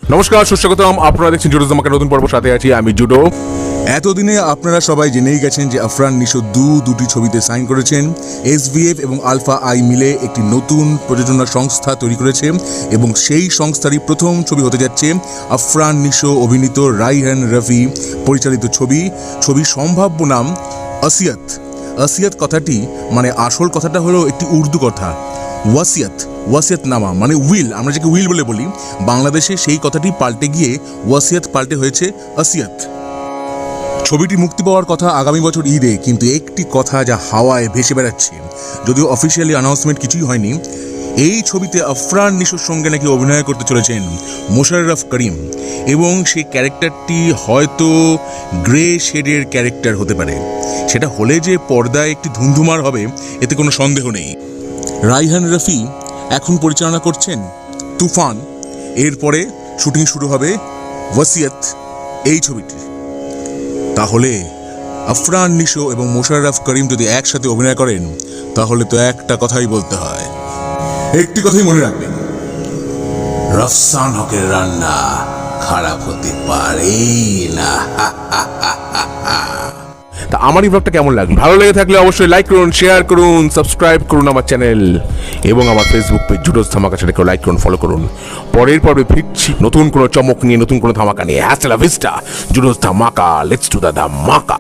নমস্কার, সুস্বাগতম। আপনারা দেখছেন জুডো ধামাকা নতুন পর্ব, সাথে আছি আমি জুডো। এতদিনে আপনারা সবাই জেনেই গেছেন যে আফরান নিশো দুটি ছবিতে সাইন করেছেন। এসভিএফ এবং আলফা আই মিলে একটি নতুন প্রযোজনা সংস্থা তৈরি করেছে এবং সেই সংস্থারই প্রথম ছবি হতে যাচ্ছে আফরান নিশো অভিনীত রাইহান রফি পরিচালিত ছবির সম্ভাব্য নাম আসিয়াত। আসিয়াত কথাটি মানে আসল কথাটা হলো একটি উর্দু কথা ওয়াসিয়াত নামা মানে উইল, আমরা যাকে উইল বলে বলি। বাংলাদেশে সেই কথাটি পাল্টে গিয়ে ওয়াসিয়াত পাল্টে হয়েছে আসিয়াত। ছবিটি মুক্তি পাওয়ার কথা আগামী বছর ঈদে, কিন্তু একটি কথা যা হাওয়ায় ভেসে বেড়াচ্ছে, যদিও অফিসিয়ালি অ্যানাউন্সমেন্ট কিছুই হয়নি। এই ছবিতে আফরান নিশোর সঙ্গে নাকি অভিনয় করতে চলেছেন মোশাররফ করিম এবং সেই ক্যারেক্টারটি হয়তো গ্রে শেডের ক্যারেক্টার হতে পারে। সেটা হলে যে পর্দায় একটি ধুমধুমার হবে এতে কোনো সন্দেহ নেই। রাইহান রফি এখন পরিচালনা করছেন তুফান, এরপরে শুটিং শুরু হবে ওয়াসিয়াত এই ছবিটির। তাহলে আফরান নিশো এবং মোশাররফ করিম যদি একসাথে অভিনয় করেন তাহলে তো একটা কথাই বলতে হয়, একটি কথাই মনে রাখবেন, রফসান হকের রান্না খারাপ হতে পারে না। তা আমার এই ব্লগটা কেমন লাগলো? ভালো লেগে থাকলে অবশ্যই লাইক করুন, শেয়ার করুন, সাবস্ক্রাইব করুন আমার চ্যানেল এবং আমার ফেসবুক পেজ জুডোস ধামাকা, সেটাকেও লাইক করুন, ফলো করুন। পরের পর্বে ফিরছি নতুন কোনো চমক নিয়ে, নতুন কোনো ধামাকা নিয়ে। হ্যাসলা ভিস্টা, জুডোস ধামাকা, লেটস ডু দ্য ধামাকা।